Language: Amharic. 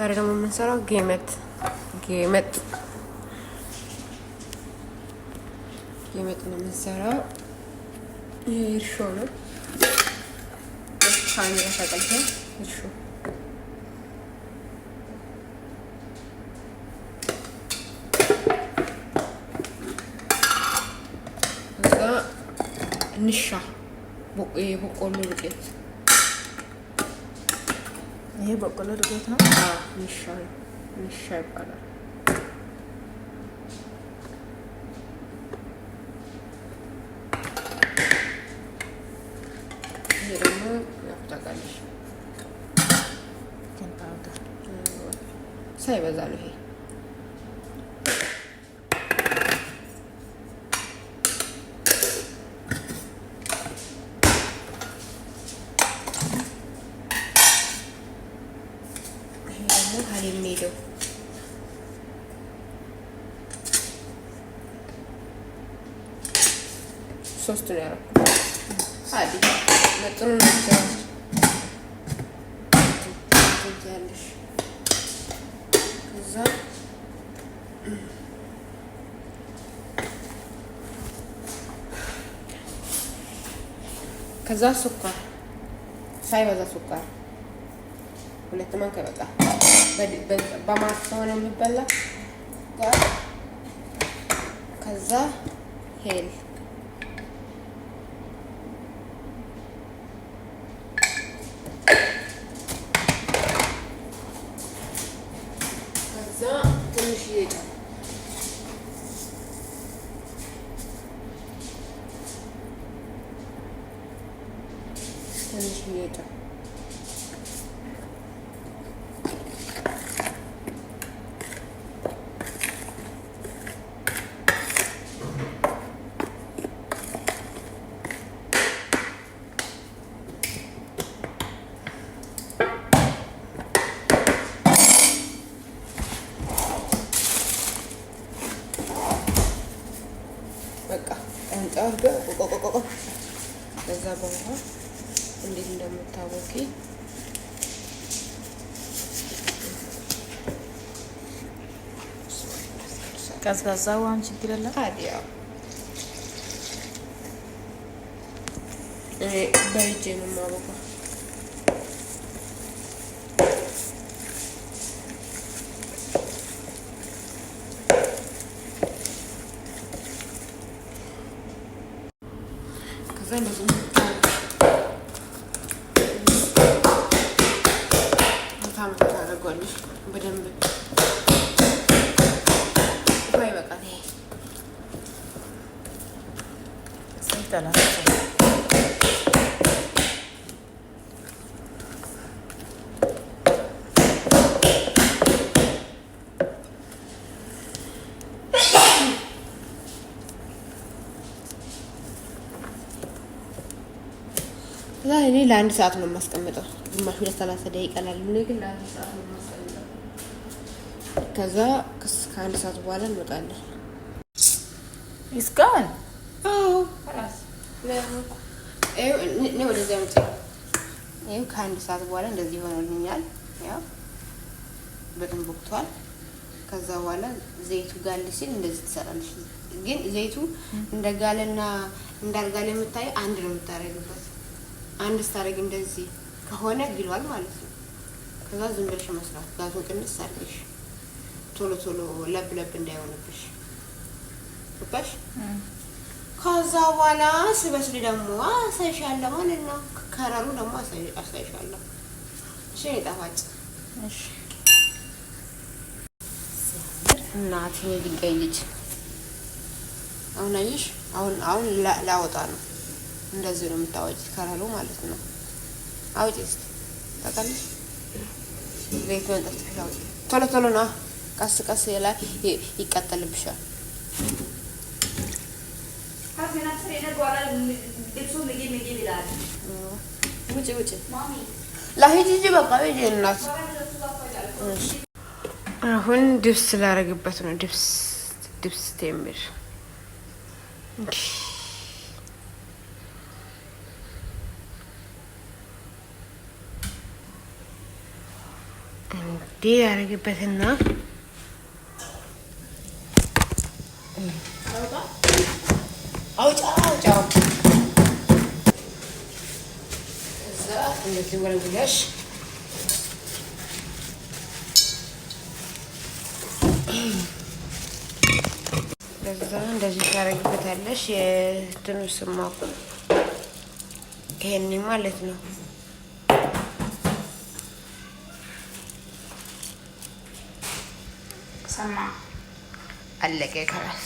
ዛሬ ደግሞ የምንሰራው ጌመት ነው የምንሰራው። ይሄ እርሾ ነው። ካሜራ ተቀልተን እርሾ እዛ ንሻ በቆሎ ዱቄት ይሄ በቆሎ ዱቄት ነው። ንሻ ይባላል። ይሄ ደግሞ ያፍታቃለሽ ሳይበዛ ነው። ይሄ የሚሄደው ሶስት ነው ያደረኩት። አዲ መጥኑ ነው ያለሽ ከዛ ስኳር ሳይበዛ ስኳር 2 ማንኪያ በቃ በማስ ሆነ የሚበላ ጋር ከዛ ሄል ከዛ ትንሽ ይጨው በቃ አንጣው ቆቆቆቆ ከዛ በኋላ እንዴት እንደምታወቂ ቀዝቃዛ ውሃም ችግር የለም። ታዲያ በእጄ ነው የማቦካው። ከዛ እንደዚህ ታደርጓለሽ በደንብ ይበቃል። እኔ ለአንድ ሰዓት ነው የማስቀምጠው። ግማሽ 30 ደቂቃ ላል ግን ለአንድ ሰዓት ነው የማስቀምጠው። ከዛ ከአንድ ሰዓት በኋላ እንወጣለን። ይስካን ወደዚያ ውጭ ይኸው ከአንድ ሰዓት በኋላ እንደዚህ ሆኖልኛል። ያው በደንብ ወቅቷል። ከዛ በኋላ ዘይቱ ጋል ሲል እንደዚህ ትሰራለች። ግን ዘይቱ እንደጋለና እንዳልጋለ የምታየው አንድ ነው የምታረግበት። አንድ ስታረግ እንደዚህ ከሆነ ግሏል ማለት ነው። ከዛ ዝም ብለሽ መስራት ጋዙን ቅንስ አድርገሽ ቶሎ ለብ እንዳይሆንብሽ ወጣሽ። ከዛ በኋላ ስበስል ደግሞ አሳይሻለሁ ማለት ነው። ከረሩ ደግሞ አሳይሻለሁ። እሺ ይጣፋጭ። እሺ እናቴ ድንጋይ ልጅ አሁን አይሽ አሁን ላወጣ ነው። እንደዚህ ነው የምታወጪ ከረሩ ማለት ነው። አውጪ እስኪ ታውቃለሽ። ዘይት መንጠፍ ትፈታው ቶሎ ነው። ቀስ ላይ ይቀጠልብሻል። ውጭ ላሂጂ በቃ እናት። አሁን ድብስ ላረግበት ነው። ድብስ ቴምር እንዲህ ያደርግበትና አውጫው እዛ እንደዚህ ወለውለሽ ከዛ እንደዚህ ታደርጊበታለሽ። የትኑ ስማው ይሄን ማለት ነው። ሰማ አለቀ ከራስ